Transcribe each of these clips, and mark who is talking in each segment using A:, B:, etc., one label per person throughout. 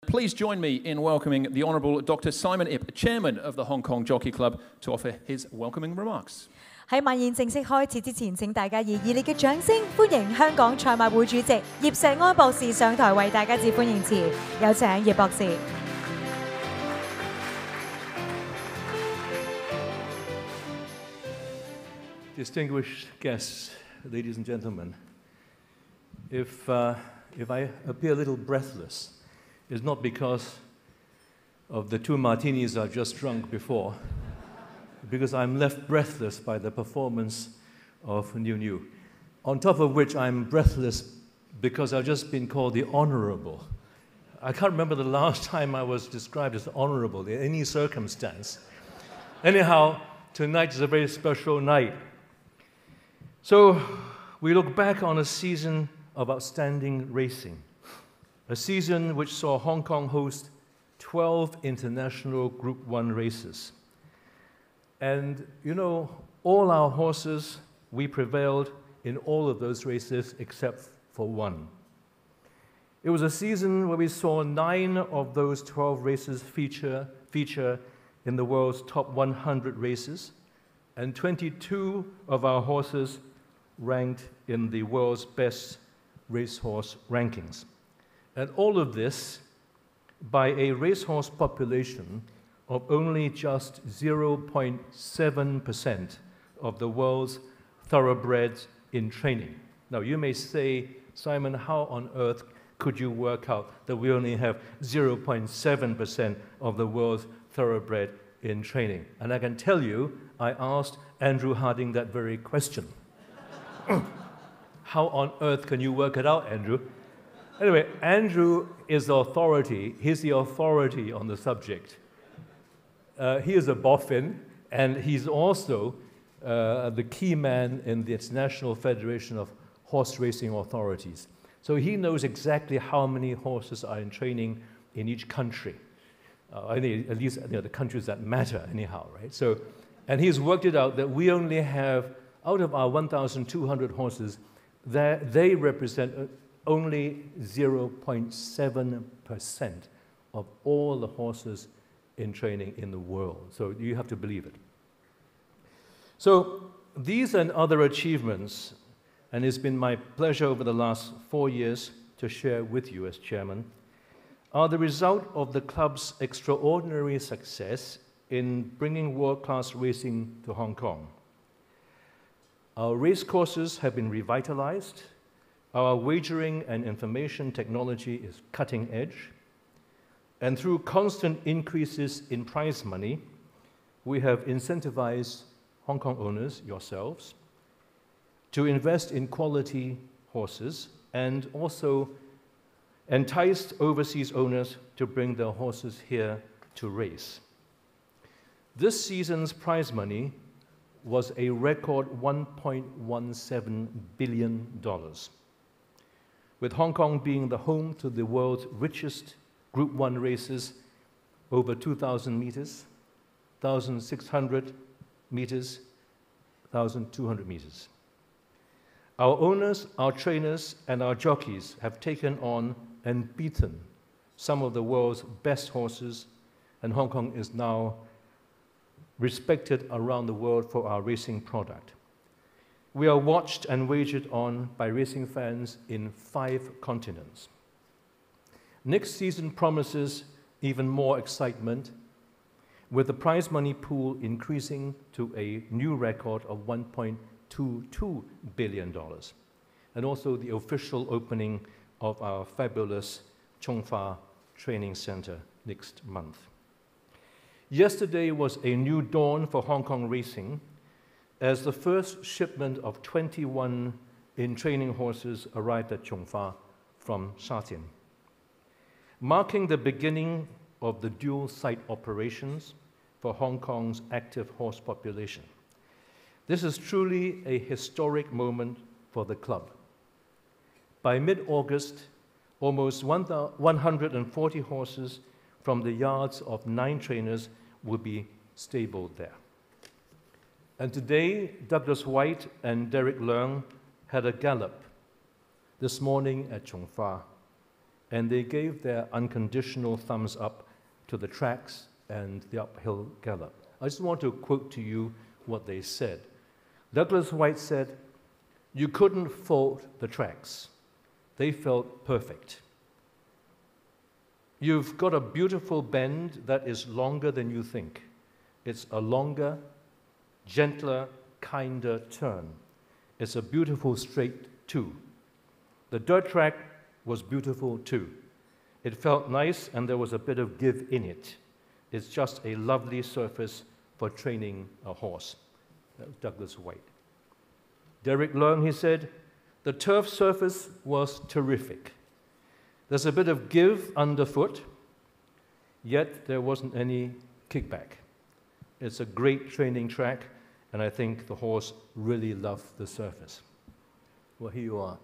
A: Please join me in welcoming the Honourable Dr. Simon Ip, Chairman of the Hong Kong Jockey Club, to offer his welcoming remarks.
B: 喺晚宴正式開始之前，請大家以熱烈嘅掌聲歡迎香港賽馬會主席葉石安博士上台為大家致歡迎詞。有請葉博士。
C: Distinguished guests, ladies and gentlemen, if I appear a little breathless, it's not because of the 2 martinis I've just drunk before, because I'm left breathless by the performance of Niu. On top of which, I'm breathless because I've just been called the Honourable. I can't remember the last time I was described as honourable in any circumstance. Anyhow, tonight is a very special night. So, we look back on a season of outstanding racing, a season which saw Hong Kong host 12 international Group 1 races. And, you know, all our horses, we prevailed in all of those races except for one. It was a season where we saw 9 of those 12 races feature in the world's top 100 races, and 22 of our horses ranked in the world's best racehorse rankings. And all of this by a racehorse population of only just 0.7% of the world's thoroughbreds in training. Now, you may say, Simon, how on earth could you work out that we only have 0.7% of the world's thoroughbred in training? And I can tell you, I asked Andrew Harding that very question. How on earth can you work it out, Andrew? Anyway, Andrew is the authority. He's the authority on the subject. He is a boffin, and he's also the key man in the International Federation of Horse Racing Authorities. So he knows exactly how many horses are in training in each country, at least the countries that matter anyhow, right? So, and he's worked it out that we only have, out of our 1,200 horses, they represent only 0.7% of all the horses in training in the world. So you have to believe it. So these and other achievements, and it's been my pleasure over the last 4 years to share with you as chairman, are the result of the club's extraordinary success in bringing world-class racing to Hong Kong. Our race courses have been revitalized. Our wagering and information technology is cutting edge. And through constant increases in prize money, we have incentivized Hong Kong owners, yourselves, to invest in quality horses and also enticed overseas owners to bring their horses here to race. This season's prize money was a record $1.17 billion, with Hong Kong being the home to the world's richest Group 1 races over 2,000 meters, 1,600 meters, 1,200 meters. Our owners, our trainers, and our jockeys have taken on and beaten some of the world's best horses, and Hong Kong is now respected around the world for our racing product. We are watched and wagered on by racing fans in 5 continents. Next season promises even more excitement, with the prize money pool increasing to a new record of $1.22 billion, and also the official opening of our fabulous Chung Fa Training Center next month. Yesterday was a new dawn for Hong Kong racing, as the first shipment of 21 in-training horses arrived at Chung Fa from Sha-Tin, marking the beginning of the dual-site operations for Hong Kong's active horse population. This is truly a historic moment for the club. By mid-August, almost 140 horses from the yards of 9 trainers will be stabled there. And today, Douglas White and Derek Leung had a gallop this morning at Chung Fa, and they gave their unconditional thumbs up to the tracks and the uphill gallop. I just want to quote to you what they said. Douglas White said, "You couldn't fault the tracks. They felt perfect. You've got a beautiful bend that is longer than you think. It's a longer, gentler, kinder turn. It's a beautiful straight too. The dirt track was beautiful too. It felt nice and there was a bit of give in it. It's just a lovely surface for training a horse." That was Douglas White. Derek Leung, he said, "The turf surface was terrific. There's a bit of give underfoot, yet there wasn't any kickback. It's a great training track, and I think the horse really loved the surface." Well, here you are.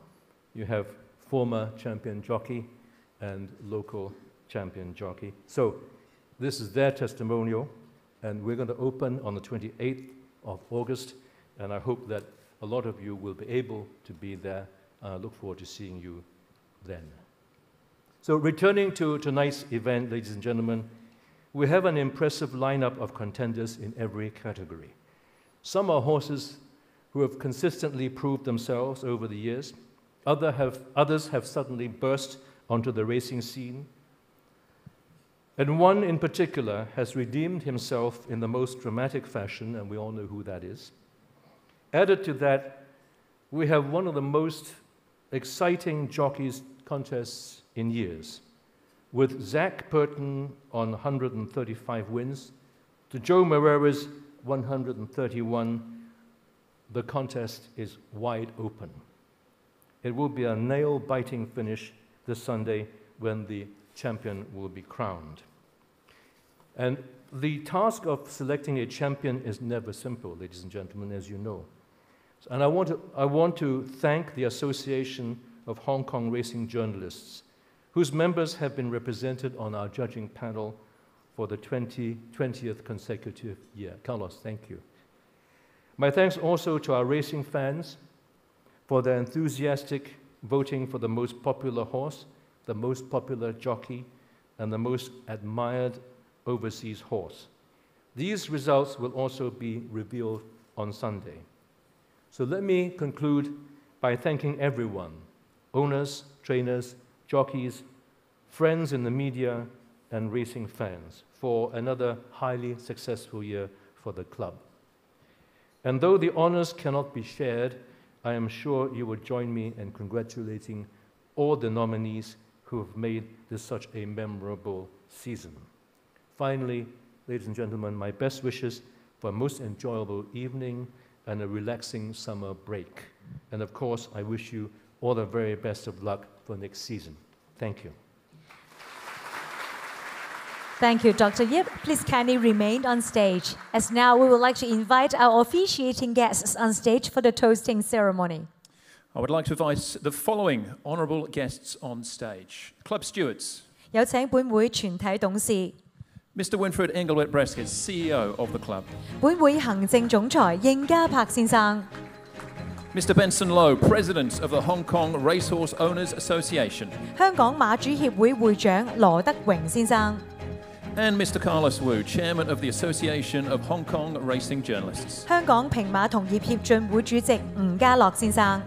C: You have former champion jockey and local champion jockey. So this is their testimonial, and we're going to open on the 28th of August, and I hope that a lot of you will be able to be there. I look forward to seeing you then. So returning to tonight's event, ladies and gentlemen, we have an impressive lineup of contenders in every category. Some are horses who have consistently proved themselves over the years. Others have suddenly burst onto the racing scene. And one in particular has redeemed himself in the most dramatic fashion, and we all know who that is. Added to that, we have one of the most exciting jockeys contests in years, with Zach Purton on 135 wins to Joe Moreira's 131. The contest is wide open. It will be a nail-biting finish this Sunday when the champion will be crowned. And the task of selecting a champion is never simple, ladies and gentlemen, as you know. And I want to thank the Association of Hong Kong Racing Journalists, whose members have been represented on our judging panel for the 20th consecutive year. Carlos, thank you. My thanks also to our racing fans for their enthusiastic voting for the most popular horse, the most popular jockey, and the most admired overseas horse. These results will also be revealed on Sunday. So let me conclude by thanking everyone, owners, trainers, jockeys, friends in the media, and racing fans, for another highly successful year for the club. And though the honors cannot be shared, I am sure you will join me in congratulating all the nominees who have made this such a memorable season. Finally, ladies and gentlemen, my best wishes for a most enjoyable evening and a relaxing summer break. And of course, I wish you all the very best of luck for next season. Thank you.
B: Thank you, Dr. Yip. Please kindly remain on stage, as now we would like to invite our officiating guests on stage for the toasting ceremony.
A: I would like to invite the following honourable guests on stage. Club stewards.
B: 有請本會全體董事、
A: Mr. Winfred Engelbert-Breskes, CEO of the club.
B: 本會行政總裁應家柏先生、
A: Mr. Benson Low, President of the Hong Kong Racehorse Owners Association.
B: 香港馬主協會會長羅德榮先生、
A: And Mr. Carlos Wu, Chairman of the Association of Hong Kong Racing Journalists.
B: 香港平馬同業協進會主席吳家樂先生。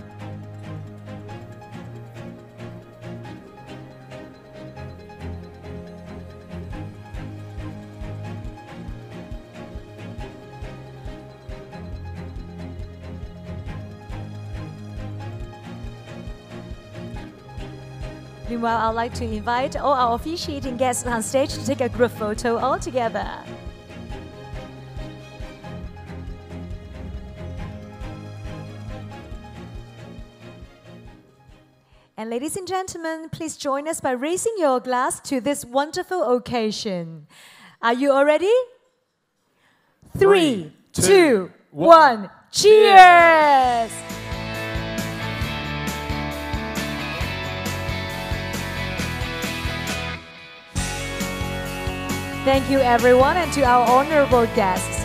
B: Meanwhile, I'd like to invite all our officiating guests on stage to take a group photo all together. And ladies and gentlemen, please join us by raising your glass to this wonderful occasion. Are you all ready? 3, 2, 1, cheers! Thank you everyone, and to our honorable guests.